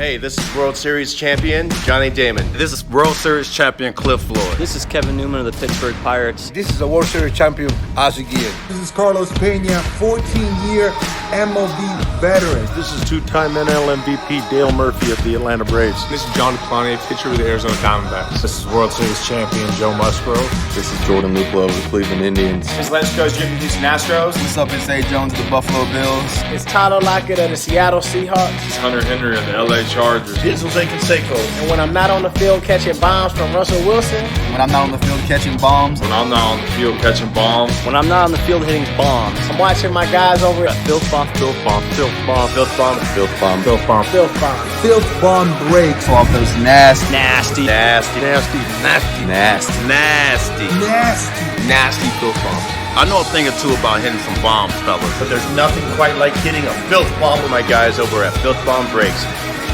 Hey, this is World Series champion Johnny Damon. This is World Series champion Cliff Floyd. This is Kevin Newman of the Pittsburgh Pirates. This is the World Series champion Ozzie Guillen. This is Carlos Pena, 14-year MLB veteran. This is two-time NL MVP Dale Murphy of the Atlanta Braves. This is John Plante, pitcher with the Arizona Diamondbacks. This is World Series champion Joe Musgrove. This is Jordan Luplow of the Cleveland Indians. This is Lance Coach Jim Houston Astros. What's up, it's A. Jones of the Buffalo Bills. It's Tyler Lockett of the Seattle Seahawks. It's Hunter Henry of the LA Chargers. This is Jose Canseco. And when I'm not on the field catching bombs from Russell Wilson. When I'm not on the field catching bombs. When I'm not on the field catching bombs. When I'm not on the field hitting bombs. I'm watching my guys over at FIlthbomb. FIlthbomb. FIlthbomb. FIlthbomb. FIlthbomb. FIlthbomb. FIlthbomb. FIlthbomb breaks off those nasty. Nasty FIlthbombs. I know a thing or two about hitting some bombs, fellas. But there's nothing quite like hitting a filth bomb with my guys over at FIlthbomb Breaks.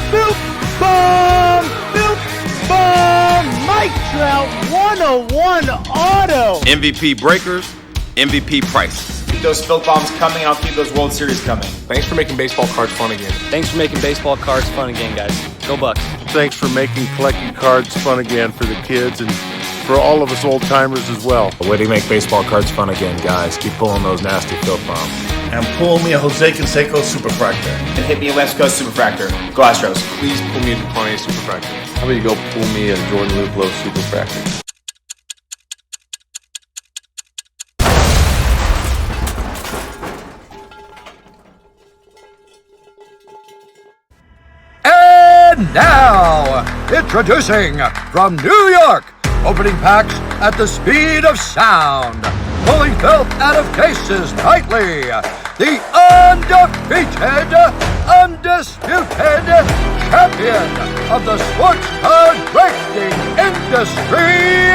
FIlthbomb! FIlthbomb! Mike Trout 101 auto! MVP breakers, MVP prices. Keep those Filth Bombs coming, I'll keep those World Series coming. Thanks for making baseball cards fun again. Thanks for making baseball cards fun again, guys. Go Bucks. Thanks for making collecting cards fun again for the kids and for all of us old-timers as well. A way to make baseball cards fun again, guys. Keep pulling those nasty filth bombs. And pull me a Jose Canseco Superfractor. And hit me a West Coast Superfractor. Go Astros. Please pull me a Plante Superfractor. How about you go pull me a Jordan Luplow Superfractor? And now, introducing from New York, opening packs at the speed of sound, pulling filth out of cases nightly, the undefeated, undisputed champion of the sports card breaking industry,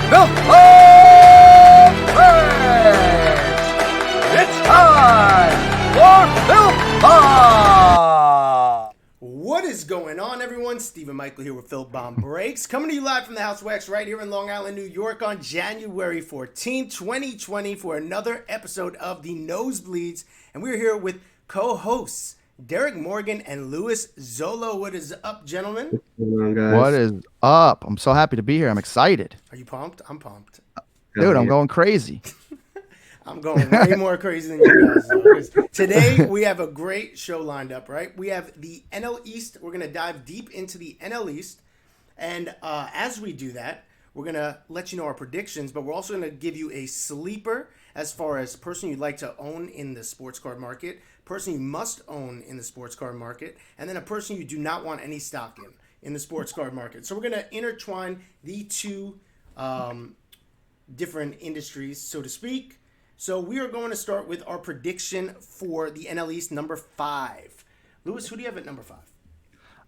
FIlthbomb Breaks. It's time for FIlthbomb. What is going on, everyone? Stephen Michael here with FIlthbomb Breaks, coming to you live from the House Wax right here in Long Island, New York on January 14th, 2020 for another episode of The Nosebleeds. And we're here with co-hosts Derek Morgan and Louis Zolo. What is up, gentlemen? What is up? I'm so happy to be here. I'm excited. Are you pumped? I'm pumped. Dude, I'm going crazy. I'm going way more crazy than you guys. Because today we have a great show lined up, right? We have the NL East. We're going to dive deep into the NL East. And as we do that, we're going to let you know our predictions, but we're also going to give you a sleeper as far as person you'd like to own in the sports card market, person you must own in the sports card market, and then a person you do not want any stock in the sports card market. So we're going to intertwine the two different industries, so to speak. So we are going to start with our prediction for the NL East, number 5. Louis, who do you have at number 5?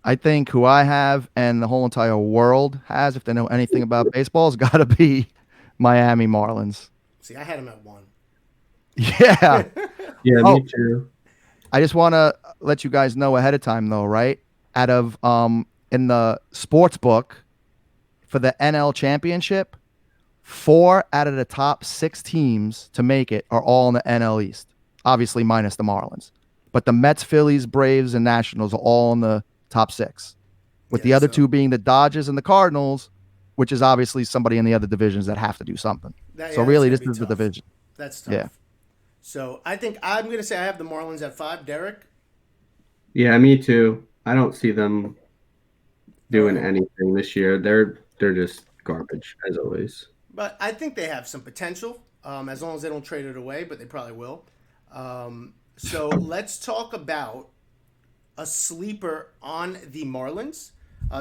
I think who I have and the whole entire world has, if they know anything about baseball, has got to be Miami Marlins. See, I had him at 1. Yeah. Yeah, me too. I just want to let you guys know ahead of time, though, right? Out of in the sports book for the NL championship, 4 out of the top 6 teams to make it are all in the NL East, obviously minus the Marlins. But the Mets, Phillies, Braves, and Nationals are all in the top 6, with the other two being the Dodgers and the Cardinals, which is obviously somebody in the other divisions that have to do something. So really, this is the division. That's tough. Yeah. So I think I'm going to say I have the Marlins at 5. Derek? Yeah, me too. I don't see them doing anything this year. They're just garbage, as always. But I think they have some potential, as long as they don't trade it away, but they probably will. So let's talk about a sleeper on the Marlins,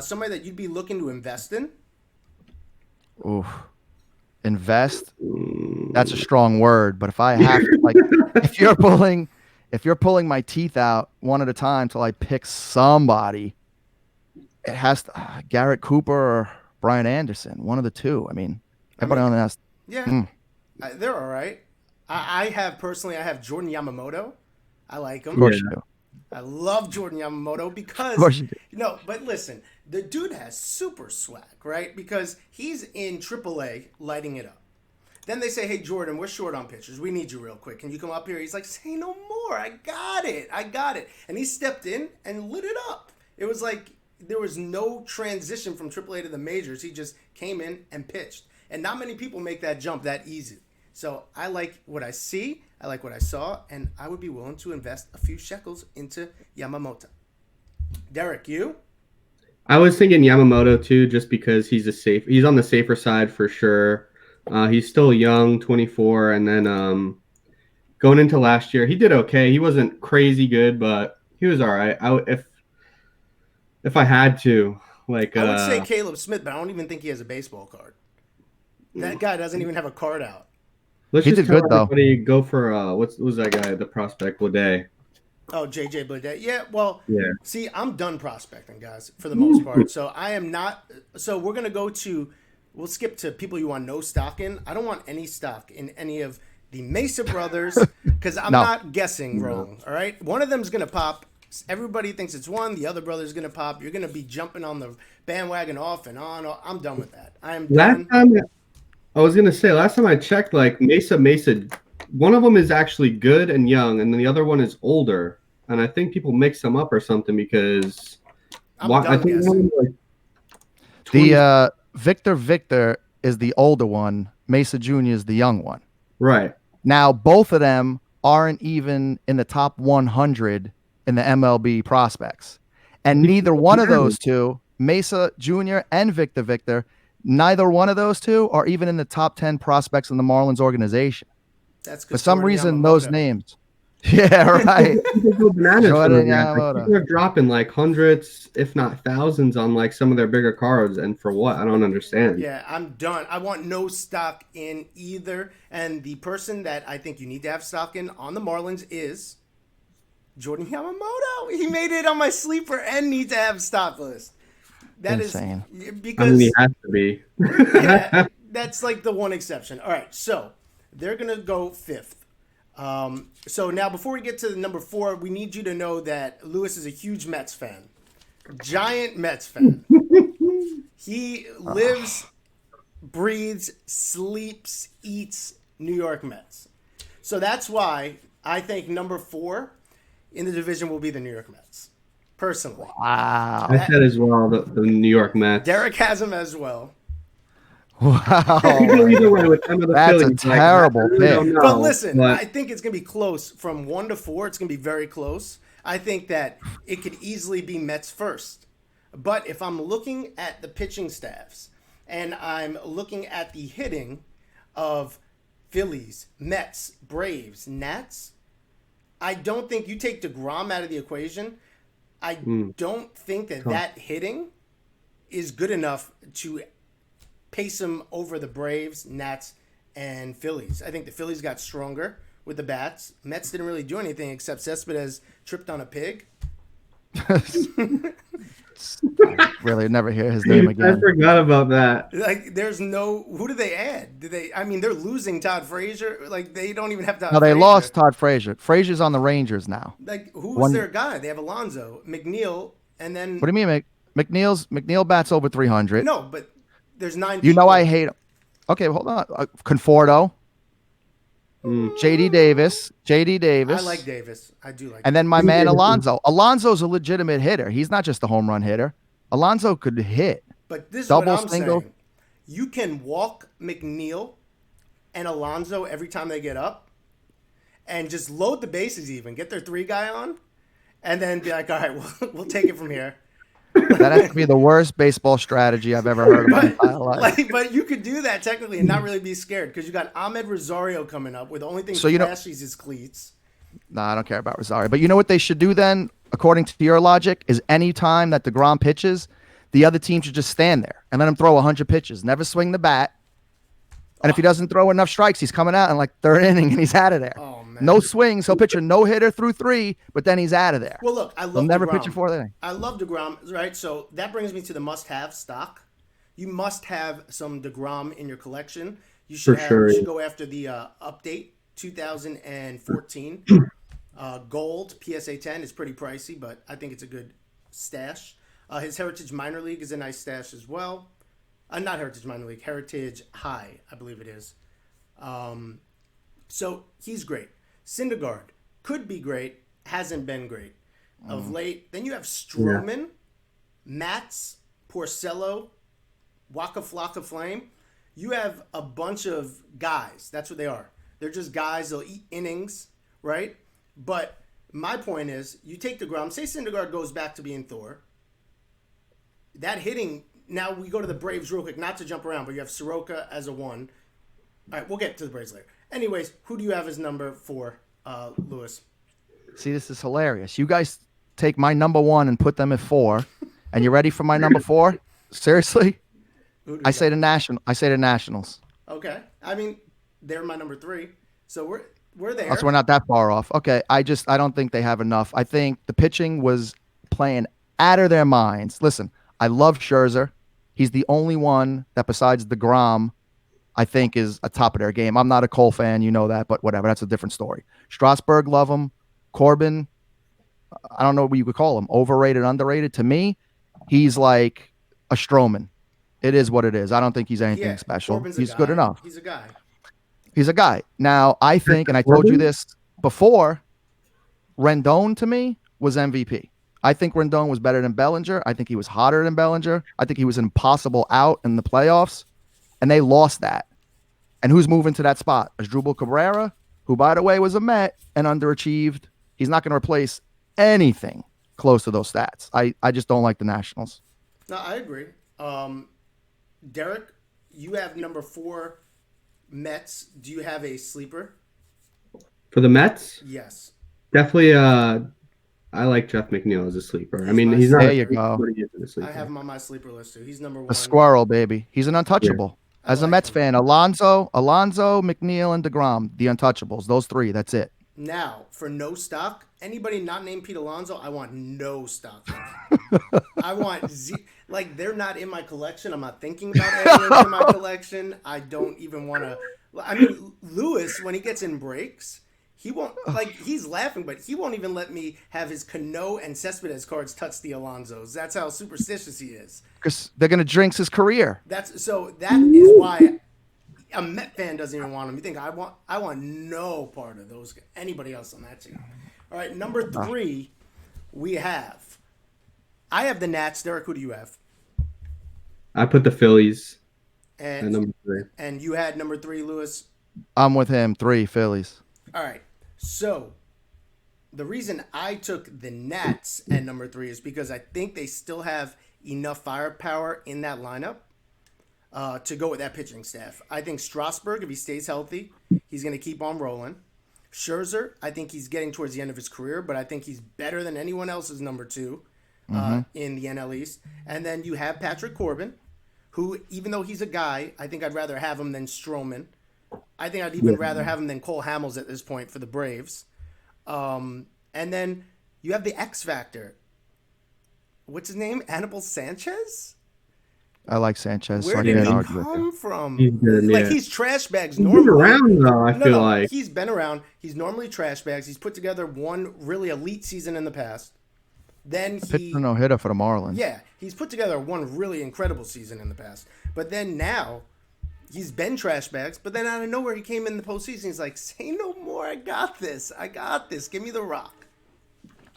somebody that you'd be looking to invest in. Ooh, invest? That's a strong word, but if I have to, like, if you're pulling my teeth out one at a time till I pick somebody, it has to Garrett Cooper or Brian Anderson, one of the two. I mean, everybody on that. Yeah, they're all right. I have Jordan Yamamoto. I like him. Of course you do. I love Jordan Yamamoto because, of course you do. But listen, the dude has super swag, right? Because he's in AAA lighting it up. Then they say, hey, Jordan, we're short on pitchers. We need you real quick. Can you come up here? He's like, say no more. I got it. And he stepped in and lit it up. It was like there was no transition from AAA to the majors. He just came in and pitched. And not many people make that jump that easy. So I like what I see. I like what I saw. And I would be willing to invest a few shekels into Yamamoto. Derek, you? I was thinking Yamamoto too, just because he's on the safer side for sure. He's still young, 24, and then going into last year, he did okay. He wasn't crazy good, but he was all right. If I had to, like, I would say Caleb Smith, but I don't even think he has a baseball card. That guy doesn't even have a card out. Let's He just did tell good, though. everybody go for what was that guy? The prospect Leday. Oh, JJ Bleday. Yeah, well, Yeah. see, I'm done prospecting, guys, for the most part. So I am not. So we're going to we'll skip to people you want no stock in. I don't want any stock in any of the Mesa brothers because I'm not guessing wrong. All right. One of them's going to pop. Everybody thinks it's one. The other brother's going to pop. You're going to be jumping on the bandwagon off and on. I'm done with that. I am done. Last time I checked, like Mesa, one of them is actually good and young, and then the other one is older. And I think people mix them up or something because I think the Victor is the older one. Mesa Jr. is the young one. Right. Now, both of them aren't even in the top 100 in the MLB prospects. And neither one of those two, Mesa Jr. and Victor, neither one of those two are even in the top 10 prospects in the Marlins organization. That's for some reason, Yamamoto. Those names. Yeah, right. People are dropping like hundreds, if not thousands, on like some of their bigger cards, and for what? I don't understand. Yeah, I'm done. I want no stock in either. And the person that I think you need to have stock in on the Marlins is Jordan Yamamoto. He made it on my sleeper and need to have stock list. That Insane. is because he has to be. Yeah, that's like the one exception. All right, so they're gonna go fifth. So now before we get to the number 4, we need you to know that Lewis is a huge Mets fan, giant Mets fan. He lives, breathes, sleeps, eats New York Mets. So that's why I think number 4 in the division will be the New York Mets. Personally. Wow. I said as well the New York Mets. Derek has them as well. Wow. Either way, with some of the That's Phillies, a terrible pick. But listen, I think it's going to be close. From 1 to 4, it's going to be very close. I think that it could easily be Mets first. But if I'm looking at the pitching staffs and I'm looking at the hitting of Phillies, Mets, Braves, Nats, I don't think you take DeGrom out of the equation. I don't think that hitting is good enough to pace him over the Braves, Nats, and Phillies. I think the Phillies got stronger with the bats. Mets didn't really do anything except Cespedes tripped on a pig. Really never hear his name again. I forgot about that. Like, there's no... Who did they add? They're losing Todd Frazier. Like, they don't even have Todd No, they Frazier. lost Todd Frazier. Frazier's on the Rangers now. Like, who's their guy? They have Alonso, McNeil, and then... What do you mean, McNeil bats over 300. No, but there's 9 You know people. I hate him. Okay, hold on. Conforto. JD Davis. I like Davis. I do like And then my man Alonso. Alonso's a legitimate hitter. He's not just a home run hitter. Alonso could hit. But this is double, what I'm single. saying. You can walk McNeil and Alonso every time they get up and just load the bases even. Get their 3 guy on and then be like, all right, we'll take it from here. That has to be the worst baseball strategy I've ever heard of in my entire life. But you could do that technically and not really be scared because you got Ahmed Rosario coming up with the only thing So, you know- flashy is his cleats. Nah, I don't care about Rosario. But you know what they should do then, according to your logic, is any time that DeGrom pitches, the other team should just stand there and let him throw 100 pitches. Never swing the bat. And if he doesn't throw enough strikes, he's coming out in like 3rd inning and he's out of there. Oh, man. No swings. He'll pitch a no-hitter through 3, but then he's out of there. Well, look, I love He'll never DeGrom. pitch a 4th inning. I love DeGrom, right? So that brings me to the must-have stock. You must have some DeGrom in your collection. You should, you should go after the update 2014 gold PSA 10 is pretty pricey, but I think it's a good stash. His Heritage Minor League is a nice stash as well. Not Heritage Minor League, Heritage High, I believe it is. So he's great. Syndergaard could be great, hasn't been great of late. Then you have Stroman, Mats, Porcello, Waka Flocka Flame. You have a bunch of guys. That's what they are. They're just guys. They'll eat innings, right? But my point is, you take DeGrom. Say Syndergaard goes back to being Thor. That hitting. Now we go to the Braves real quick. Not to jump around, but you have Soroka as a 1. All right, we'll get to the Braves later. Anyways, who do you have as number 4, Lewis? See, this is hilarious. You guys take my number 1 and put them at 4, and you ready for my number 4? Seriously? I say the Nationals. Okay. I mean, they're my number 3, so we're there. So we're not that far off. Okay, I don't think they have enough. I think the pitching was playing out of their minds. Listen, I love Scherzer. He's the only one that besides DeGrom I think is a top of their game. I'm not a Cole fan, you know that, but whatever. That's a different story. Strasburg, love him. Corbin, I don't know what you could call him. Overrated, underrated. To me, he's like a Stroman. It is what it is. I don't think he's anything special. Corbin's he's good enough. He's a guy. He's a guy. Now, I think, and I told you this before, Rendon to me was MVP. I think Rendon was better than Bellinger. I think he was hotter than Bellinger. I think he was an impossible out in the playoffs, and they lost that. And who's moving to that spot? Asdrubal Cabrera, who, by the way, was a Met and underachieved. He's not going to replace anything close to those stats. I just don't like the Nationals. No, I agree. Derek, you have number 4 Mets. Do you have a sleeper? For the Mets? Yes. Definitely. I like Jeff McNeil as a sleeper. I mean, he's not. There you go. I have him on my sleeper list too. He's number 1. A squirrel, baby. He's an untouchable. Yeah. As a Mets fan, Alonso, McNeil, and DeGrom, the untouchables. Those 3. That's it. Now, for no stock, anybody not named Pete Alonso, I want no stock. I want like they're not in my collection. I'm not thinking about adding them to my collection. I don't even want to. I mean, Lewis, when he gets in breaks, he won't, like, he's laughing, but he won't even let me have his Cano and Cespedes cards touch the Alonsos. That's how superstitious he is. Because they're going to jinx his career. That is why a Met fan doesn't even want him. You think I want no part of those, anybody else on that team. All right, number 3, I have the Nats. Derek, who do you have? I put the Phillies at number 3. And you had number 3, Lewis? I'm with him. 3, Phillies. All right. So the reason I took the Nats at number 3 is because I think they still have enough firepower in that lineup to go with that pitching staff. I think Strasburg, if he stays healthy, he's going to keep on rolling. Scherzer, I think he's getting towards the end of his career, but I think he's better than anyone else's number 2 in the NL East. And then you have Patrick Corbin, who, even though he's a guy, I think I'd rather have him than Stroman. I think I'd even rather have him than Cole Hamels at this point for the Braves. And then you have the X Factor. What's his name? Anibal Sanchez? I like Sanchez. Where did he come from? He's good, he's trash bags normally. He's around, though, I feel like. He's been around. He's normally trash bags. He's put together one really elite season in the past. Then he pitched a no-hitter for the Marlins. Yeah, he's put together one really incredible season in the past. But then now, he's been trash bags, but then out of nowhere, he came in the postseason. He's like, say no more. I got this. Give me the rock.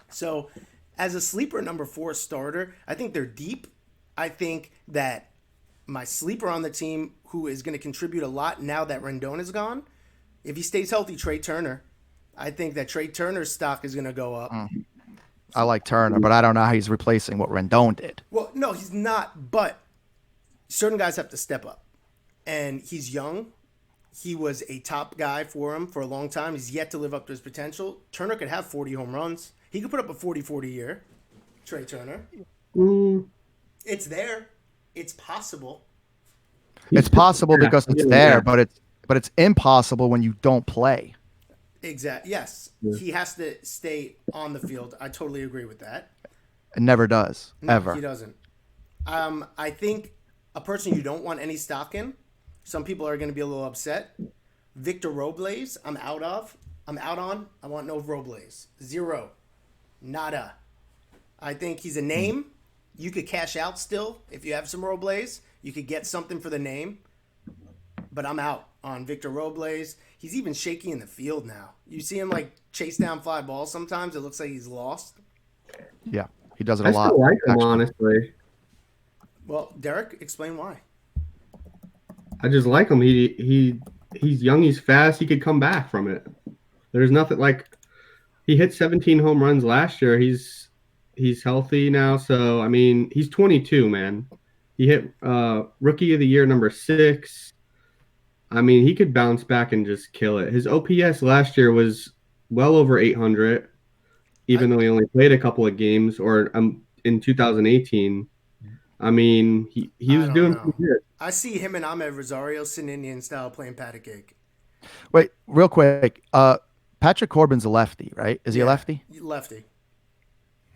So, as a sleeper number 4 starter, I think they're deep. I think that my sleeper on the team, who is going to contribute a lot now that Rendon is gone, if he stays healthy, Trey Turner. I think that Trey Turner's stock is going to go up. I like Turner, but I don't know how he's replacing what Rendon did. Well, no, he's not, but certain guys have to step up. And he's young. He was a top guy for him for a long time. He's yet to live up to his potential. Turner could have 40 home runs. He could put up a 40-40 year. Trey Turner. It's there. It's possible. It's possible because it's there, but it's impossible when you don't play. Exactly. Yes. He has to stay on the field. I totally agree with that. It never does. No, ever. He doesn't. I think a person you don't want any stock in, some people are going to be a little upset. Victor Robles, I'm out on. I want no Robles. 0. Nada. I think he's a name. You could cash out still if you have some Robles. You could get something for the name. But I'm out on Victor Robles. He's even shaky in the field now. You see him like chase down fly balls sometimes. It looks like he's lost. Yeah, he does it a lot. I still like him, honestly. Well, Derek, explain why. I just like him. He's young. He's fast. He could come back from it. There's nothing like he hit 17 home runs last year. He's healthy now. So I mean, he's 22, man. He hit rookie of the year number 6. I mean, he could bounce back and just kill it. His OPS last year was well over 800, even though he only played a couple of games. Or in 2018, I mean, he was doing pretty good. I see him and Ahmed Rosario sitting Indian style playing patty cake. Wait, real quick. Patrick Corbin's a lefty, right? Is he a lefty? Lefty.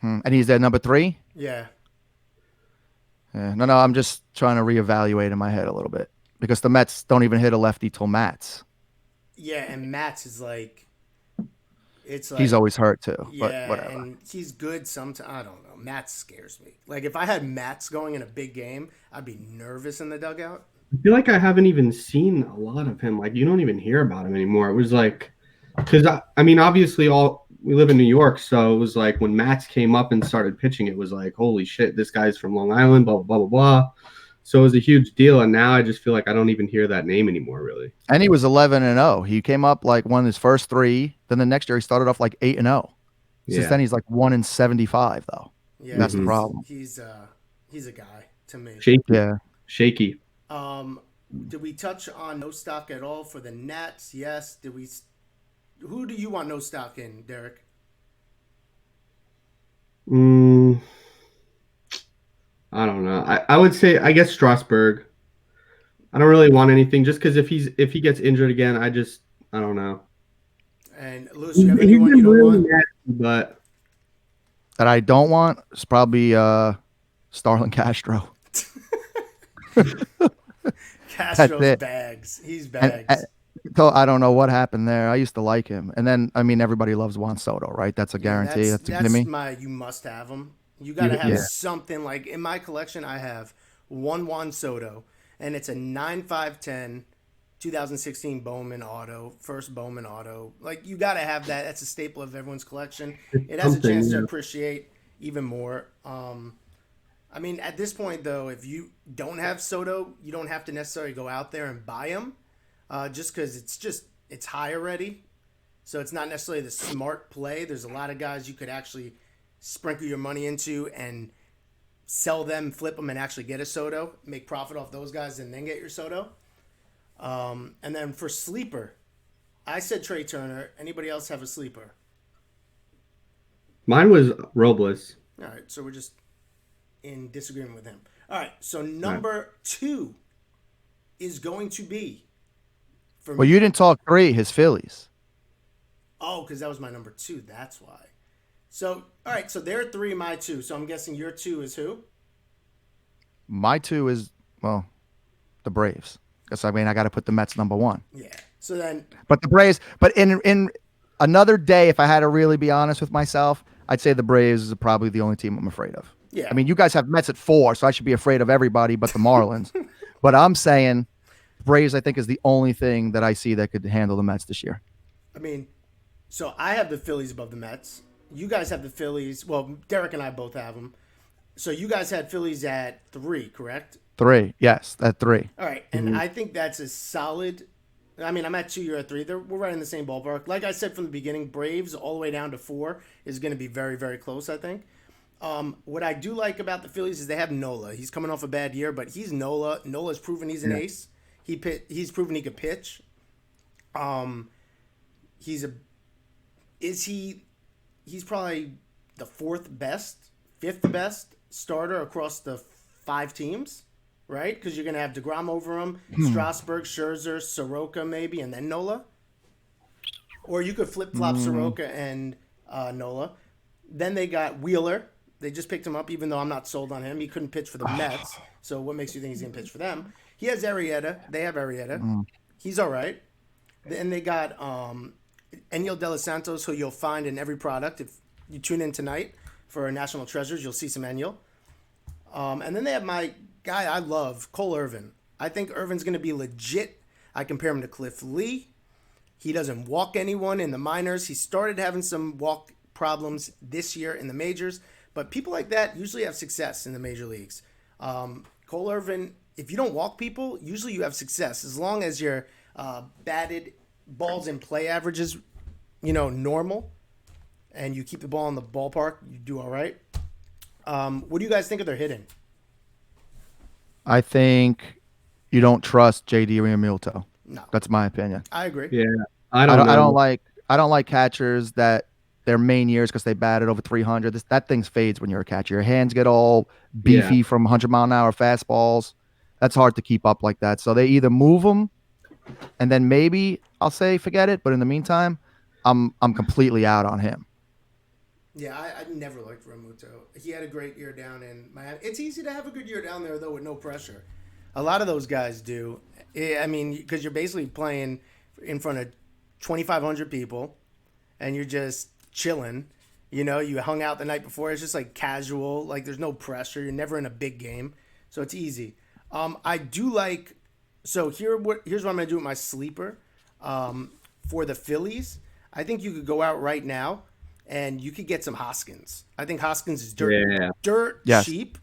And he's at number 3? Yeah. No, I'm just trying to reevaluate in my head a little bit because the Mets don't even hit a lefty till Mats. Yeah, and Mats is like, it's like he's always hurt too. Yeah, but whatever. and he's good sometimes. I don't know. Mats scares me. Like if I had Mats going in a big game, I'd be nervous in the dugout. I feel like I haven't even seen a lot of him. Like you don't even hear about him anymore. It was like, because I mean, obviously we live in New York, so it was like when Mats came up and started pitching, it was like, holy shit, this guy's from Long Island, blah, blah, blah, blah, blah. So it was a huge deal, and now I just feel like I don't even hear that name anymore, really. And he was 11-0. He came up like won his first 3. Then the next year he started off like 8-0. Since then he's like 1-75 though. Yeah, that's the problem. He's a guy to me. Shaky. Did we touch on no stock at all for the Nats? Yes. Did we? Who do you want no stock in, Derek? I don't know. I would say I guess Strasburg. I don't really want anything just because if he gets injured again, I don't know. And Lewis, you have anyone you don't want? But that I don't want is probably Starlin Castro. Castro's bags. He's bags. So I don't know what happened there. I used to like him, and then I mean everybody loves Juan Soto, right? That's a guarantee. That's my. You must have him. You got to have something like in my collection. I have one Juan Soto, and it's a 9/5/10 2016 Bowman auto, first Bowman auto. Like you got to have that. That's a staple of everyone's collection. It has a chance to appreciate even more. I mean, at this point though, if you don't have Soto, you don't have to necessarily go out there and buy him. Just because it's high already, so it's not necessarily the smart play. There's a lot of guys you could actually sprinkle your money into and sell them, flip them, and actually get a Soto, make profit off those guys, and then get your Soto. And then for sleeper, I said Trey Turner. Anybody else have a sleeper? Mine was Robles. All right, so we're just in disagreement with him. All right, so number 2 is going to be. Well, you didn't talk 3, his Phillies. Oh, because that was my number 2. That's why. So, all right. So there are 3, my 2. So I'm guessing your 2 is who? My 2 is, well, the Braves. Because, I mean, I got to put the Mets number 1. Yeah. So then. But the Braves, but in another day, if I had to really be honest with myself, I'd say the Braves is probably the only team I'm afraid of. Yeah. I mean, you guys have Mets at 4, so I should be afraid of everybody but the Marlins. But I'm saying Braves, I think, is the only thing that I see that could handle the Mets this year. I mean, so I have the Phillies above the Mets. You guys have the Phillies. Well, Derek and I both have them. So you guys had Phillies at 3, correct? 3, yes, at 3. All right, and I think that's a solid. I mean, I'm at 2, you're at 3. We're right in the same ballpark. Like I said from the beginning, Braves all the way down to 4 is going to be very, very close, I think. What I do like about the Phillies is they have Nola. He's coming off a bad year, but he's Nola. Nola's proven he's an ace. He's proven he could pitch. He's probably the 4th best, 5th best starter across the 5 teams, right? Because you're gonna have DeGrom over him, Strasburg, Scherzer, Soroka maybe, and then Nola. Or you could flip flop Soroka and Nola. Then they got Wheeler. They just picked him up, even though I'm not sold on him. He couldn't pitch for the Mets. So what makes you think he's gonna pitch for them? He has Arrieta. They have Arrieta. He's all right. Then they got Enyel De Los Santos, who you'll find in every product. If you tune in tonight for National Treasures, you'll see some Enyel. And then they have my guy I love, Cole Irvin. I think Irvin's going to be legit. I compare him to Cliff Lee. He doesn't walk anyone in the minors. He started having some walk problems this year in the majors. But people like that usually have success in the major leagues. Cole Irvin, if you don't walk people, usually you have success as long as your batted balls in play averages, normal, and you keep the ball in the ballpark, you do all right. What do you guys think of their hitting? I think you don't trust JD Realmuto. No, that's my opinion. I agree. Yeah, I don't know. I don't like catchers that their main years because they batted over 300. That thing fades when you're a catcher. Your hands get all beefy from 100-mile-an-hour fastballs. That's hard to keep up like that. So they either move them, and then maybe I'll say forget it. But in the meantime, I'm completely out on him. Yeah, I never liked Realmuto. He had a great year down in Miami. It's easy to have a good year down there, though, with no pressure. A lot of those guys do. I mean, because you're basically playing in front of 2,500 people, and you're just chilling. You hung out the night before. It's just like casual. Like there's no pressure. You're never in a big game, so it's easy. I do like. So here's what I'm gonna do with my sleeper. For the Phillies, I think you could go out right now and you could get some Hoskins. I think Hoskins is dirt cheap.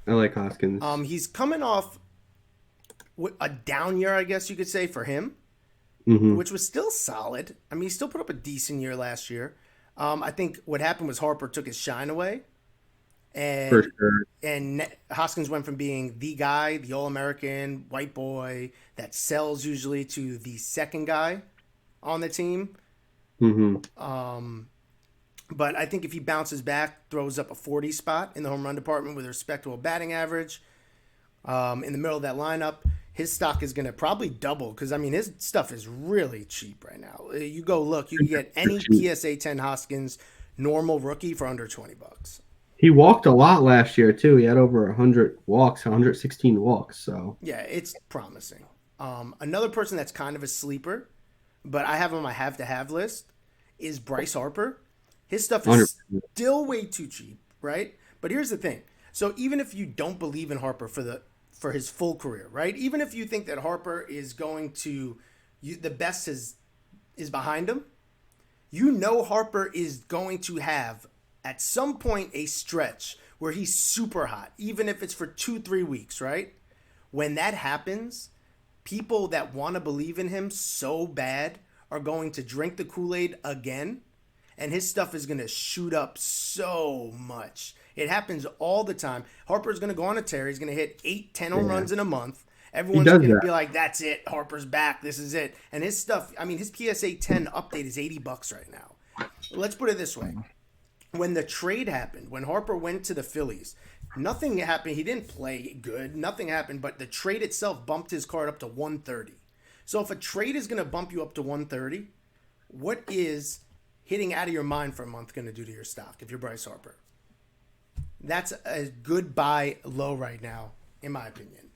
I like Hoskins. He's coming off a down year, I guess you could say, for him, which was still solid. I mean, he still put up a decent year last year. I think what happened was Harper took his shine away. And, for sure. And Hoskins went from being the guy, the All-American, white boy that sells usually, to the second guy on the team. But I think if he bounces back, throws up a 40 spot in the home run department with a respectable batting average, in the middle of that lineup, his stock is going to probably double because, I mean, his stuff is really cheap right now. You go look, you can get any PSA 10 Hoskins normal rookie for under $20. He walked a lot last year, too. He had over 100 walks, 116 walks. So yeah, it's promising. Another person that's kind of a sleeper, but I have on my have-to-have list, is Bryce Harper. His stuff is 100%. Still way too cheap, right? But here's the thing. So even if you don't believe in Harper for his full career, right? Even if you think that Harper is going to the best is behind him, Harper is going to have at some point a stretch where he's super hot, even if it's for 2-3 weeks, right? When that happens, people that want to believe in him so bad are going to drink the Kool-Aid again, and his stuff is going to shoot up so much. It happens all the time. Harper's going to go on a tear. He's going to hit 8-10 home runs in a month. Everyone's going to be like, that's it. Harper's back. This is it. And his stuff, I mean, his PSA 10 update is $80 right now. Let's put it this way. When the trade happened, when Harper went to the Phillies, nothing happened. He didn't play good. Nothing happened. But the trade itself bumped his card up to 130. So if a trade is going to bump you up to 130, what is hitting out of your mind for a month going to do to your stock if you're Bryce Harper? That's a good buy low right now, in my opinion.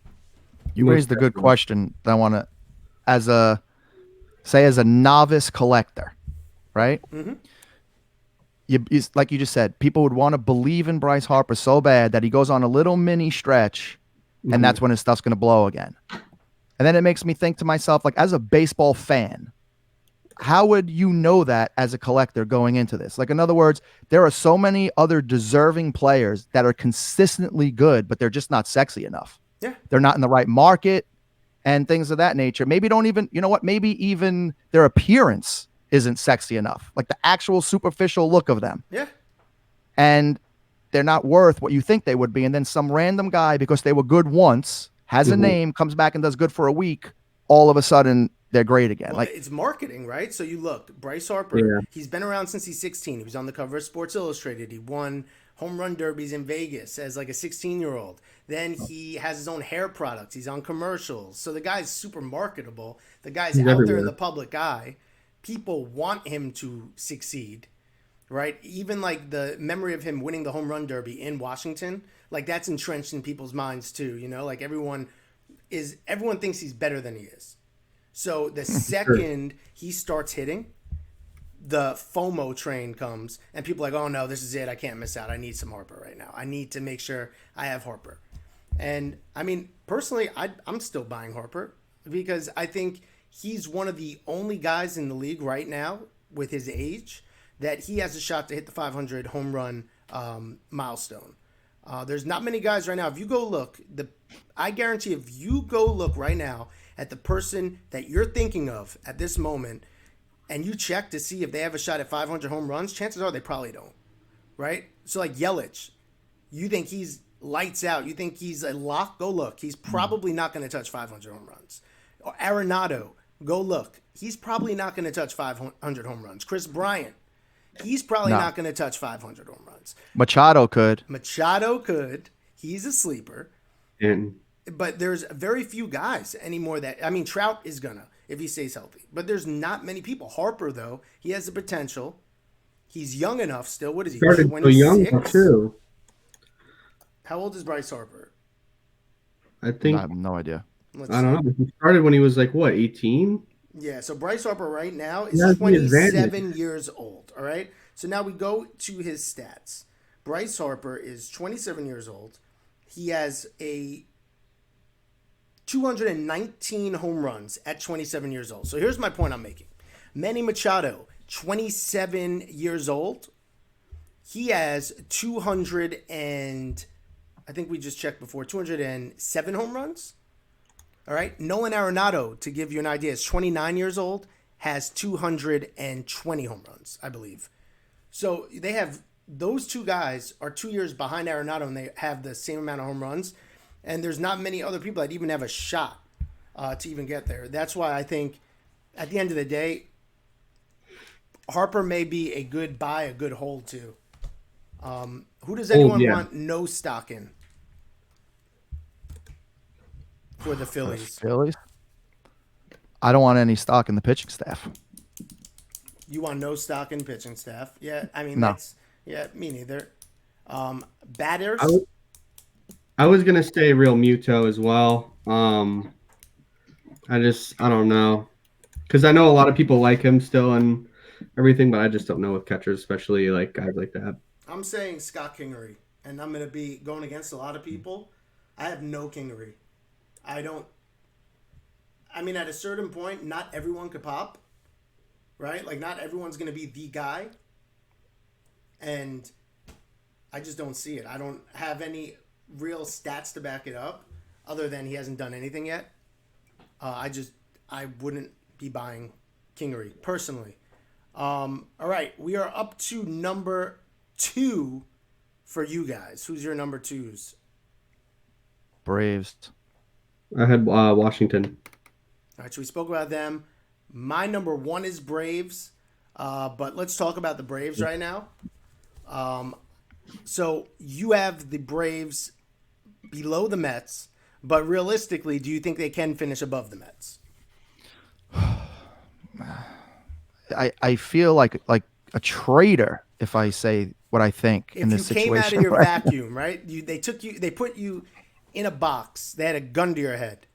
You raised a good question that I want to, as a novice collector, right? Mm-hmm. Like you just said, people would want to believe in Bryce Harper so bad that he goes on a little mini stretch, and that's when his stuff's going to blow again. And then it makes me think to myself, like, as a baseball fan, how would you know that as a collector going into this? Like, in other words, there are so many other deserving players that are consistently good, but they're just not sexy enough. Yeah. They're not in the right market and things of that nature. Maybe don't even, you know what? Maybe even their appearance isn't sexy enough. Like the actual superficial look of them. Yeah. And they're not worth what you think they would be. And then some random guy, because they were good once, has a name, comes back and does good for a week, all of a sudden they're great again. Well, like, it's marketing, right? So you look, Bryce Harper, he's been around since he's 16. He was on the cover of Sports Illustrated. He won home run derbies in Vegas as like a 16-year-old. Then he has his own hair products. He's on commercials. So the guy's super marketable. The guy's out there in the public eye. People want him to succeed, right? Even like the memory of him winning the home run derby in Washington, like that's entrenched in people's minds too, you know? Like everyone thinks he's better than he is. So the second he starts hitting, the FOMO train comes and people are like, oh no, this is it. I can't miss out. I need some Harper right now. I need to make sure I have Harper. And I mean, personally, I'm still buying Harper because I think he's one of the only guys in the league right now with his age that he has a shot to hit the 500 home run milestone. There's not many guys right now. If you go look, I guarantee if you go look right now at the person that you're thinking of at this moment, and you check to see if they have a shot at 500 home runs, chances are they probably don't, right? So like Yelich, you think he's lights out, you think he's a lock, go look. He's probably not going to touch 500 home runs. Or Arenado, go look. He's probably not going to touch 500 home runs. Chris Bryant, he's probably not going to touch 500 home runs. Machado could. He's a sleeper. And But there's very few guys anymore that, I mean, Trout is gonna, if he stays healthy. But there's not many people. Harper, though, he has the potential. He's young enough still. What is he, started so young 26? too. How old is Bryce Harper? I think. I have no idea. I don't know. He started when he was like, what, 18? Yeah, so Bryce Harper right now is He has the 27 advantage. years old, all right? So now we go to his stats. Bryce Harper is 27 years old. He has a 219 home runs at 27 years old. So here's my point I'm making. Manny Machado, 27 years old. He has 200 and I think we just checked before, 207 home runs. All right. Nolan Arenado, to give you an idea, is 29 years old, has 220 home runs, I believe. So they have, those two guys are 2 years behind Arenado, and they have the same amount of home runs. And there's not many other people that even have a shot to even get there. That's why I think at the end of the day, Harper may be a good buy, a good hold too. Who does anyone want no stock in for the Phillies? I don't want any stock in the pitching staff. You want no stock in pitching staff? Yeah, I mean, No. me neither. Batters? I was gonna say Real Muto as well. I don't know, because I know a lot of people like him still and everything, but I just don't know with catchers, especially like guys like that. I'm saying Scott Kingery, and I'm going to be going against a lot of people. I have no Kingery. I mean, at a certain point, not everyone could pop, right? Like, not everyone's going to be the guy. And I just don't see it. I don't have any real stats to back it up other than he hasn't done anything yet. I wouldn't be buying Kingery, personally. All right, we are up to number 2 for you guys. Who's your number 2s? Braves. I had Washington. All right, so we spoke about them. My number 1 is Braves, but let's talk about the Braves right now. So you have the Braves below the Mets, but realistically, do you think they can finish above the Mets? I feel like a traitor if I say what I think in this situation. If you came out of your vacuum, right? They put you in a box. They had a gun to your head,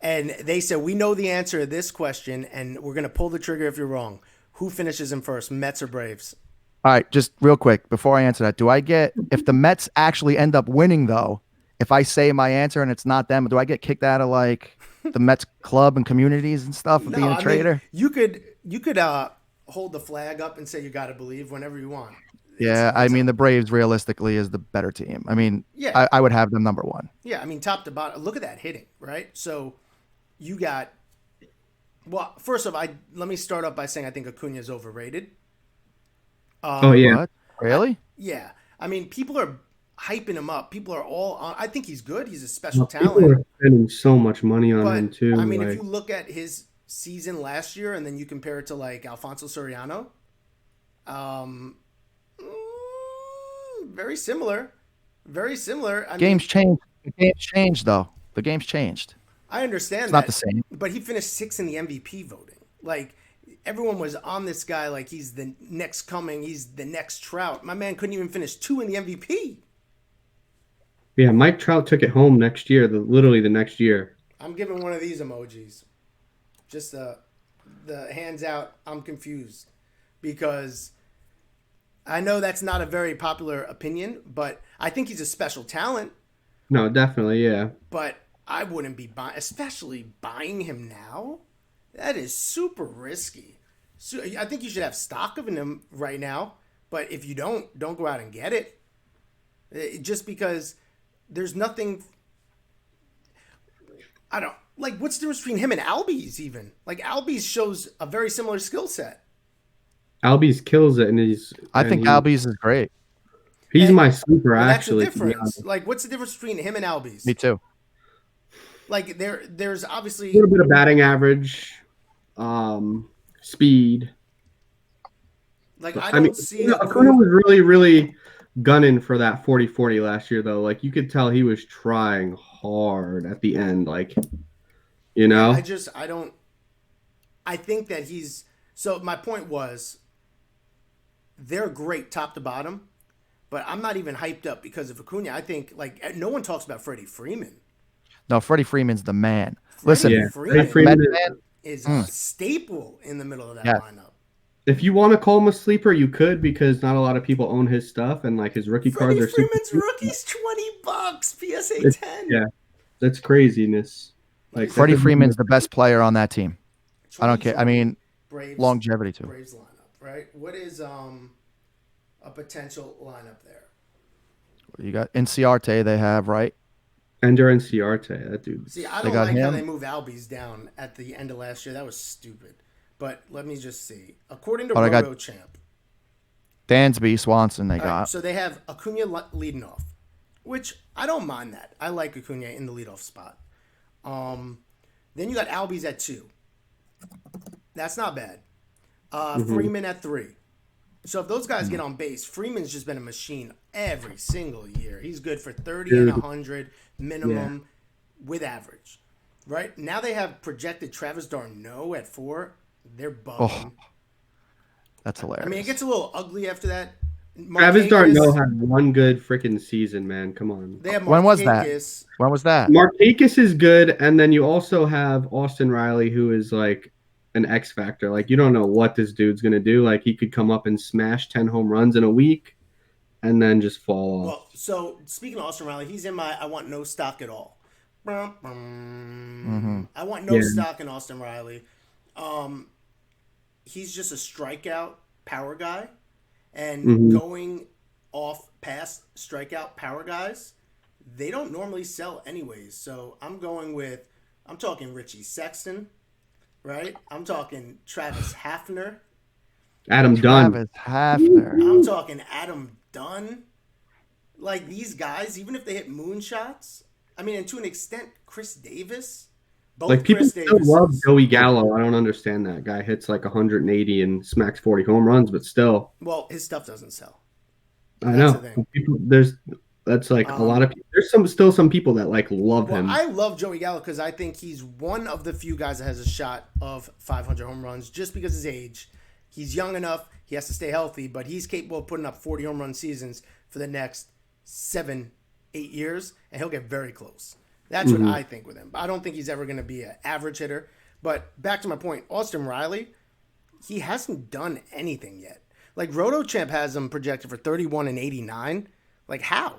and they said, "We know the answer to this question, and we're going to pull the trigger if you're wrong." Who finishes in first, Mets or Braves? All right, just real quick before I answer that, do I get, if the Mets actually end up winning though, if I say my answer and it's not them, do I get kicked out of like the Mets club and communities and stuff for being a traitor? You could hold the flag up and say you got to believe whenever you want. Yeah, I mean, the Braves realistically is the better team. I mean, Yeah. I would have them number 1. Yeah, I mean, top to bottom. Look at that hitting, right? So you got, well, first off, let me start off by saying I think Acuna is overrated. Oh, yeah. What? Really? Yeah. I mean, people are hyping him up. People are all on. I think he's good. He's a special People talent. are spending so much money on him too. I mean, like, if you look at his season last year and then you compare it to like Alfonso Soriano, very similar. Very similar. Game's changed. The game's changed though. The game's changed. I understand It's that. not the same. But he finished 6th in the MVP voting. Like, everyone was on this guy like he's the next coming. He's the next Trout. My man couldn't even finish 2 in the MVP. yeah, Mike Trout took it home next year. Literally the next year. I'm giving one of these emojis. Just the hands out. I'm confused. Because I know that's not a very popular opinion, but I think he's a special talent. No, definitely, yeah. But I wouldn't be especially buying him now. That is super risky. So I think you should have stock of him right now. But if you don't go out and get it. Just because there's nothing. I don't like. What's the difference between him and Albies? Even like Albies shows a very similar skill set. Albies kills it, and I think Albies is great. He's my sleeper, Well, that's actually. the difference. Like, what's the difference between him and Albies? Me too. Like, there's obviously A little bit of batting average, speed. Like, I don't see Acuna was really, really gunning for that 40-40 last year, though. Like, you could tell he was trying hard at the end. Like, you know? I think that he's. So, my point was, they're great top to bottom, but I'm not even hyped up because of Acuna. I think, like, no one talks about Freddie Freeman. No, Freddie Freeman's the man. Listen, Freeman is a staple in the middle of that lineup. If you want to call him a sleeper, you could, because not a lot of people own his stuff, and like his rookie cards are Freeman's super. Rookie's $20, PSA 10. Yeah, that's craziness. Like Freddie Freeman's the best player on that team. I don't care. I mean, Braves, longevity too. Braves lineup, right? What is a potential lineup there? You got Inciarte. They have right. Ender Inciarte, that dude. See, I don't like how they move Albies down at the end of last year. That was stupid. But let me just see. According to RotoChamp, Dansby, Swanson, they got. Right, so they have Acuna leading off, which I don't mind that. I like Acuna in the leadoff spot. Then you got Albies at 2. That's not bad. Freeman at 3. So if those guys get on base, Freeman's just been a machine every single year. He's good for 30 and 100 minimum with average. Right? Now they have projected Travis d'Arnaud at 4. They're bugging. Oh, that's hilarious. I mean, it gets a little ugly after that. Travis d'Arnaud had one good freaking season, man. Come on. They have when was that? When was that? Markakis is good, and then you also have Austin Riley, who is like an X factor. Like, you don't know what this dude's gonna do. Like, he could come up and smash 10 home runs in a week, and then just fall off. Well, so speaking of Austin Riley, he's in my I want no stock at all. I want no stock in Austin Riley. He's just a strikeout power guy, and going off past strikeout power guys, they don't normally sell anyways. So I'm talking Richie Sexton, right? I'm talking Travis Hafner. Adam Dunn. Travis Hafner. I'm talking Adam Dunn. Like, these guys, even if they hit moonshots, I mean, and to an extent, Chris Davis. Both like, people Chris still love Joey Gallo. I don't understand that. Guy hits like 180 and smacks 40 home runs, but still. Well, his stuff doesn't sell. I know. That's like a lot of people. There's still some people that like love him. I love Joey Gallo because I think he's one of the few guys that has a shot of 500 home runs just because of his age. He's young enough. He has to stay healthy, but he's capable of putting up 40 home run seasons for the next 7-8 years, and he'll get very close. That's what I think with him. I don't think he's ever going to be an average hitter. But back to my point, Austin Riley, he hasn't done anything yet. Like, RotoChamp has him projected for 31 and 89. Like, how?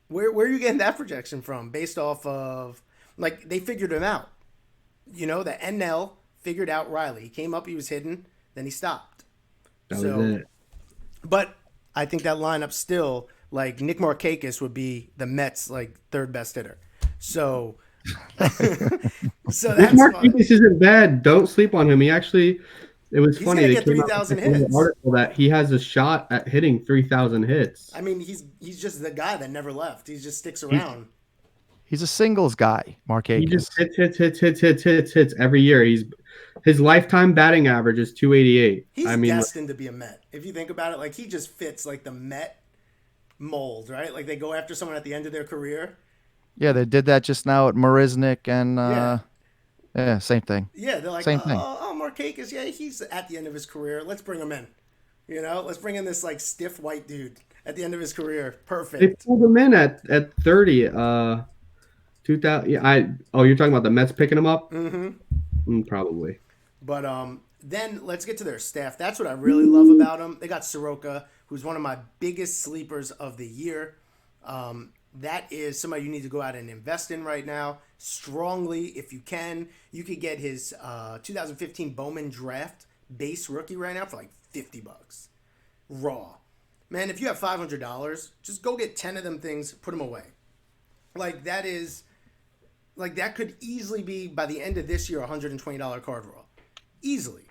Where are you getting that projection from? Based off of, like, they figured him out. You know, the NL figured out Riley. He came up, he was hidden, then he stopped. That was it. But I think that lineup still, like, Nick Markakis would be the Mets, like, third best hitter. So that's Markakis isn't bad. Don't sleep on him. He actually, it was he's funny. Gonna they get came 3,000 out with hits. an article that he has a shot at hitting 3,000 hits. I mean, he's just the guy that never left. He just sticks around. He's a singles guy, Markakis. He just hits every year. His lifetime batting average is 288. He's destined to be a Met. If you think about it, like, he just fits like the Met mold, right? Like, they go after someone at the end of their career. Yeah, they did that just now at Marisnik and yeah, same thing. Yeah, they're like, same thing. Markakis, yeah, he's at the end of his career. Let's bring him in. You know, let's bring in this like stiff white dude at the end of his career. Perfect. They pulled him in at 30. 2000. Yeah, you're talking about the Mets picking him up? Probably. But then let's get to their staff. That's what I really love about them. They got Soroka, who's one of my biggest sleepers of the year. That is somebody you need to go out and invest in right now strongly if you can. You could get his 2015 Bowman draft base rookie right now for like $50 raw. man, if you have $500, just go get 10 of them things, put them away. Like that could easily be by the end of this year, $120 card roll, easily.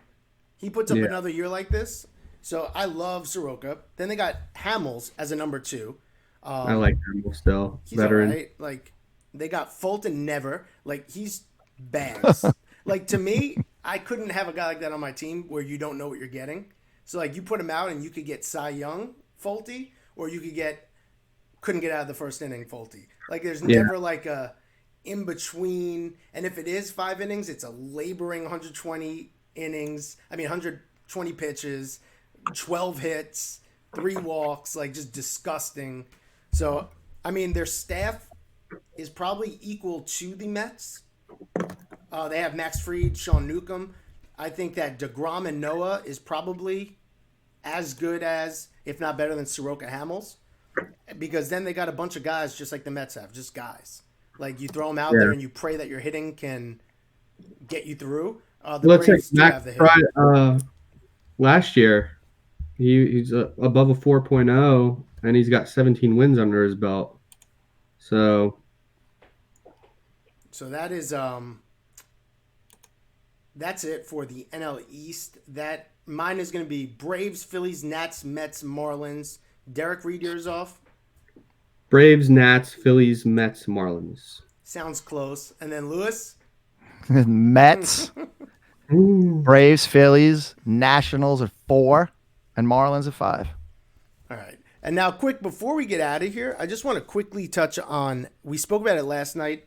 He puts up another year like this. So I love Soroka. Then they got Hamels as a number 2. I like Hamels still. He's Veteran. all right. Like they got Fulton Never. Like he's bags. Like to me, I couldn't have a guy like that on my team where you don't know what you're getting. So like you put him out and you could get Cy Young Fulte, or you could couldn't get out of the first inning Fulte. Like there's never like a in between. And if it is 5 innings, it's a laboring 120 innings. 120 pitches, 12 hits, 3 walks, like just disgusting. So, their staff is probably equal to the Mets. They have Max Fried, Sean Newcomb. I think that DeGrom and Noah is probably as good as, if not better than Soroka Hamels. Because then they got a bunch of guys just like the Mets have, just guys. Like you throw them out there and you pray that your hitting can get you through. Let's say Max Fried last year. He's above a 4.0, and he's got 17 wins under his belt. So that is that's it for the NL East. That mine is going to be Braves, Phillies, Nats, Mets, Marlins. Derek, read yours off. Braves, Nats, Phillies, Mets, Marlins. Sounds close. And then Lewis? Mets, Braves, Phillies, Nationals at 4, and Marlins at 5. All right. And now, quick, before we get out of here, I just want to quickly touch on, we spoke about it last night.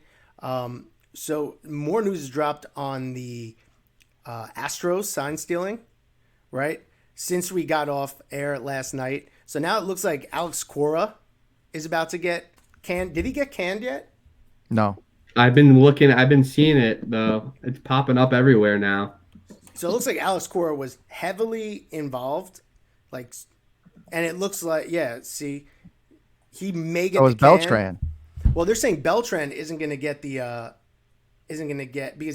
So more news is dropped on the Astros sign stealing, right? Since we got off air last night. So now it looks like Alex Cora is about to get canned. Did he get canned yet? No. I've been seeing it, though. It's popping up everywhere now. So it looks like Alex Cora was heavily involved. And it looks like, see, he may get the can. Beltran. Well, they're saying Beltran isn't going to get because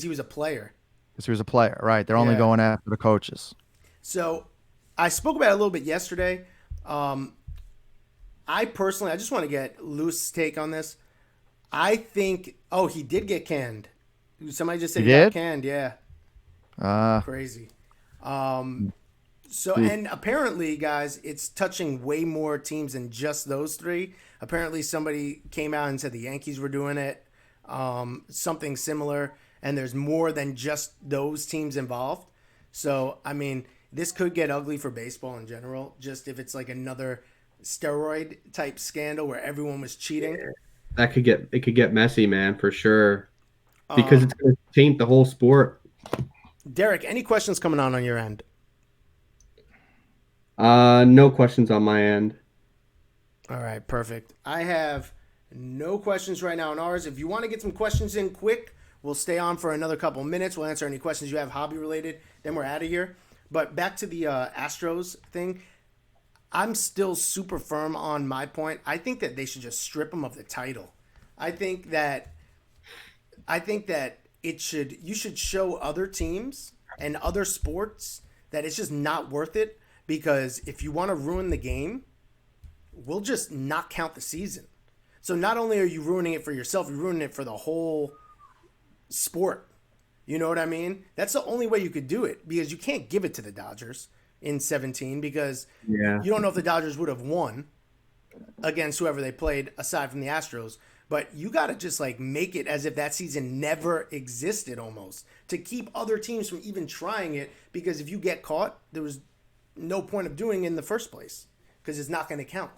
he was a player. Because he was a player, right. They're only going after the coaches. So I spoke about it a little bit yesterday. I just want to get Lou's take on this. I think, he did get canned. Somebody just said he got canned, yeah. Crazy. So, and apparently, guys, it's touching way more teams than just those 3. Apparently, somebody came out and said the Yankees were doing it, something similar, and there's more than just those teams involved. So, this could get ugly for baseball in general, just if it's like another steroid type scandal where everyone was cheating. It could get messy, man, for sure, because it's going to taint the whole sport. Derek, any questions coming on your end? No questions on my end. All right, perfect. I have no questions right now on ours. If you want to get some questions in quick, we'll stay on for another couple minutes. We'll answer any questions you have hobby related. Then we're out of here. But back to the Astros thing. I'm still super firm on my point. I think that they should just strip him of the title. I think that you should show other teams and other sports that it's just not worth it, because if you want to ruin the game, we'll just not count the season. So not only are you ruining it for yourself, you're ruining it for the whole sport. You know what I mean? That's the only way you could do it, because you can't give it to the Dodgers in 17 because you don't know if the Dodgers would have won against whoever they played aside from the Astros. But you got to just make it as if that season never existed almost, to keep other teams from even trying it, because if you get caught, there was no point of doing it in the first place because it's not going to count.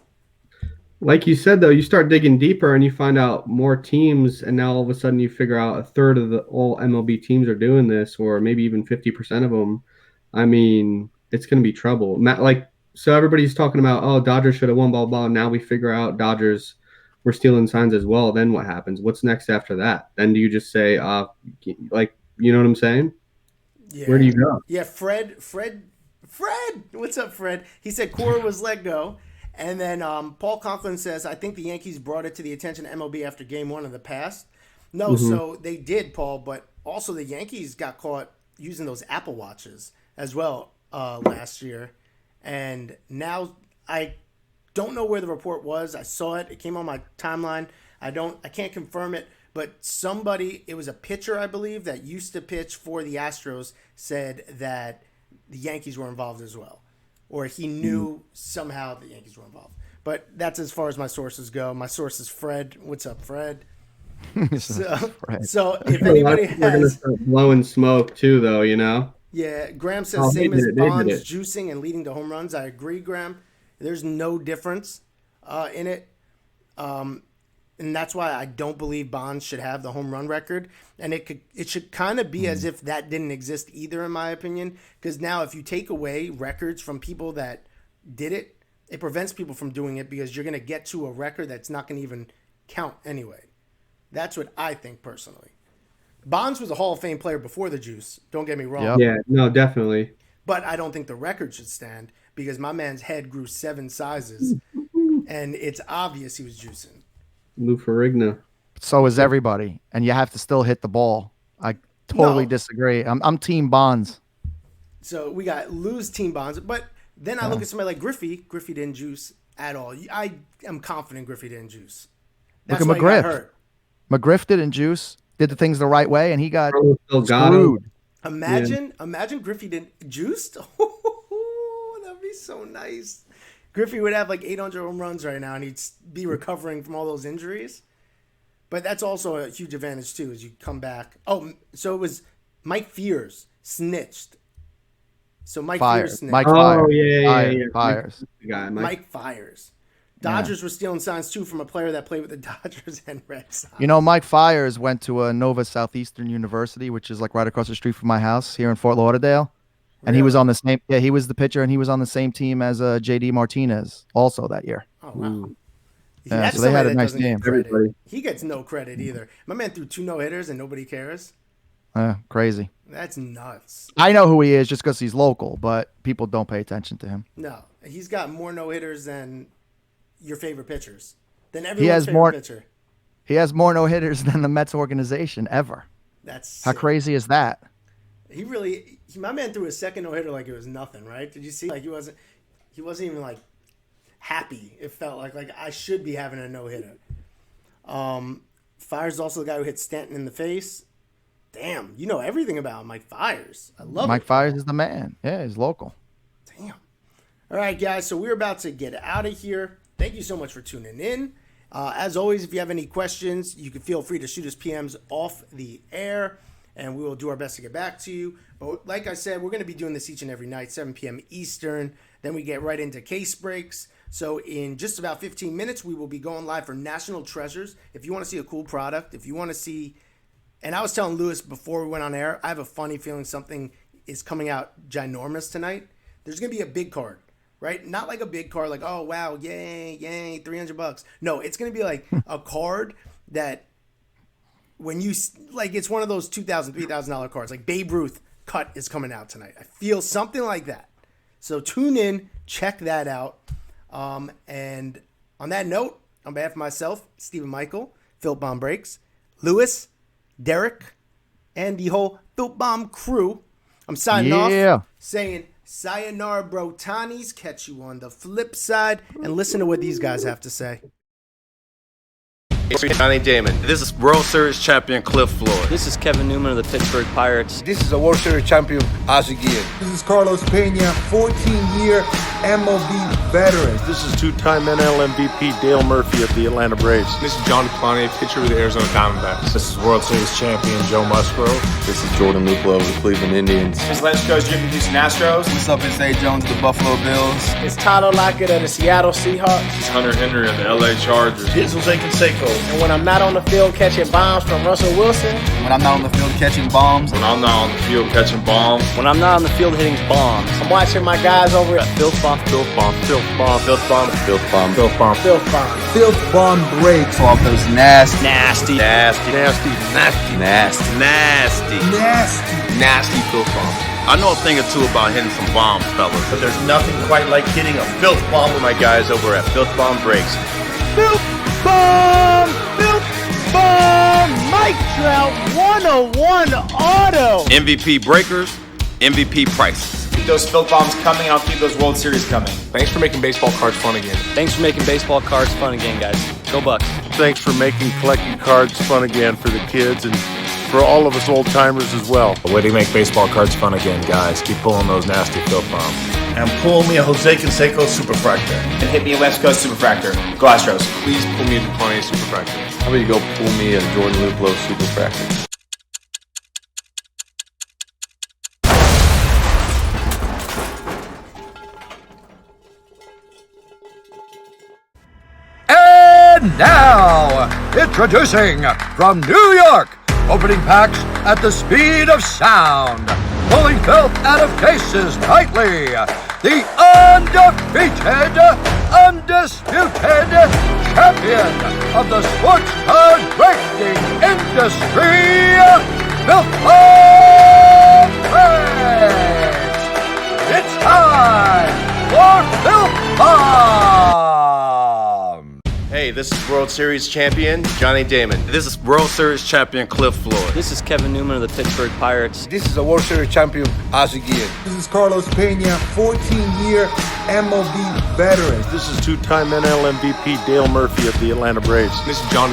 Like you said, though, you start digging deeper and you find out more teams, and now all of a sudden you figure out a third of all MLB teams are doing this, or maybe even 50% of them. It's going to be trouble. So everybody's talking about, Dodgers should have won, blah, blah. Now we figure out Dodgers were stealing signs as well. Then what happens? What's next after that? Then do you just say, you know what I'm saying? Yeah. Where do you go? Yeah, Fred, what's up, Fred? He said Cora was let go. And then Paul Conklin says, I think the Yankees brought it to the attention of MLB after game 1 of the past. No, so they did, Paul, but also the Yankees got caught using those Apple Watches as well last year. And now don't know where the report was. I saw it. It came on my timeline. I can't confirm it, but somebody, it was a pitcher, I believe, that used to pitch for the Astros, said that the Yankees were involved as well. Or he knew somehow the Yankees were involved. But that's as far as my sources go. My source is Fred. What's up, Fred? So if anybody We're gonna start blowing smoke too, though. You know. Yeah, Graham says same as Bonds juicing and leading to home runs. I agree, Graham. There's no difference in it. And that's why I don't believe Bonds should have the home run record. And it should kind of be as if that didn't exist either, in my opinion. Because now if you take away records from people that did it, it prevents people from doing it because you're going to get to a record that's not going to even count anyway. That's what I think personally. Bonds was a Hall of Fame player before the juice. Don't get me wrong. Yep. Yeah, no, definitely. But I don't think the record should stand because my man's head grew 7 sizes. And it's obvious he was juicing. Lou Ferrigno. So is everybody, and you have to still hit the ball. I totally disagree. I'm team Bonds. So we got Lou's team Bonds, but then I look at somebody like Griffey. Griffey didn't juice at all. I am confident Griffey didn't juice. That's look at why McGriff. he got hurt. McGriff didn't juice. Did the things the right way, and he got screwed. Imagine Griffey didn't juiced. That'd be so nice. Griffey would have like 800 home runs right now, and he'd be recovering from all those injuries. But that's also a huge advantage, too, as you come back. Oh, so it was Mike Fears snitched. So Mike Fears snitched. Mike Fires. Oh, yeah. Fires. Mike Fires. Dodgers were stealing signs, too, from a player that played with the Dodgers and Red Sox. You know, Mike Fires went to a Nova Southeastern University, which is like right across the street from my house here in Fort Lauderdale. And he was on the same. Yeah, he was the pitcher, and he was on the same team as J.D. Martinez also that year. Oh wow! Yeah, so they had a nice game. He gets no credit either. My man threw 2 no-hitters, and nobody cares. Crazy. That's nuts. I know who he is just because he's local, but people don't pay attention to him. No, he's got more no-hitters than your favorite pitchers. Than everyone's favorite pitcher. He has more no-hitters than the Mets organization ever. That's sick. How crazy is that? My man threw a second no-hitter like it was nothing, right? Did you see? Like he wasn't even like happy. It felt like I should be having a no-hitter. Fires is also the guy who hit Stanton in the face. Damn, you know everything about Mike Fires. I love Mike Fires is the man. Yeah, he's local. Damn. All right, guys. So we're about to get out of here. Thank you so much for tuning in. As always, if you have any questions, you can feel free to shoot us PMs off the air, and we will do our best to get back to you. But like I said, we're going to be doing this each and every night, 7 p.m. Eastern. Then we get right into case breaks. So in just about 15 minutes, we will be going live for National Treasures. If you want to see a cool product, if you want to see... And I was telling Lewis before we went on air, I have a funny feeling something is coming out ginormous tonight. There's going to be a big card, right? Not like a big card like, oh, wow, yay, $300. No, it's going to be like a card that... When you like, it's one of those $2,000, $3,000 cards. Like Babe Ruth cut is coming out tonight. I feel something like that. So tune in, check that out. And on that note, on behalf of myself, Stephen Michael, FIlthbomb Breaks, Lewis, Derek, and the whole FIlthbomb crew, I'm signing off, saying sayonara, bro. Tani's. Catch you on the flip side, and listen to what these guys have to say. Johnny Damon. This is World Series champion Cliff Floyd. This is Kevin Newman of the Pittsburgh Pirates. This is a World Series champion, Ozzie Guillen. This is Carlos Pena, 14-year MLB veteran. This is 2-time NL MVP Dale Murphy of the Atlanta Braves. This is John Plante, pitcher with the Arizona Diamondbacks. This is World Series champion Joe Musgrove. This is Jordan Luplow of the Cleveland Indians. This is Lance Coach Jim from Houston Astros. What's up, it's A. Jones of the Buffalo Bills. It's Tyler Lockett of the Seattle Seahawks. This is Hunter Henry of the LA Chargers. This is Jose Canseco. And when I'm not on the field catching bombs from Russell Wilson. When I'm not on the field catching bombs. When I'm not on the field catching bombs. When I'm not on the field hitting bombs. I'm watching my guys over at FIlthbomb. FIlthbomb. FIlthbomb. FIlthbomb. FIlthbomb. FIlthbomb. FIlthbomb breaks. All those nasty Nasty FIlthbomb. I know a thing or two about hitting some bombs, fellas. But there's nothing quite like hitting a filth bomb with my guys over at FIlthbomb Breaks. FIlthbomb! FIlthbomb! Mike Trout 101 auto! MVP breakers, MVP prices. keep those Filth Bombs coming, and I'll keep those World Series coming. Thanks for making baseball cards fun again. Thanks for making baseball cards fun again, guys. Go Bucks. Thanks for making collecting cards fun again for the kids and for all of us old timers as well. A way to make baseball cards fun again, guys. Keep pulling those nasty Filth Bombs. And pull me a Jose Canseco Superfractor. And hit me a West Coast Superfractor. Go Astros. Please pull me a DuPont Superfractor. How about you go pull me a Jordan Luplow Superfractor? And now, introducing from New York, opening packs at the speed of sound, pulling filth out of cases tightly, the undefeated, undisputed champion of the sports card breaking industry, FIlthbomb! It's time for FIlthbomb! Hey, this is World Series champion Johnny Damon. This is World Series champion Cliff Floyd. This is Kevin Newman of the Pittsburgh Pirates. This is a World Series champion, Ozzie Guillen. This is Carlos Pena, 14-year MLB veteran. This is two-time NL MVP Dale Murphy of the Atlanta Braves. This is John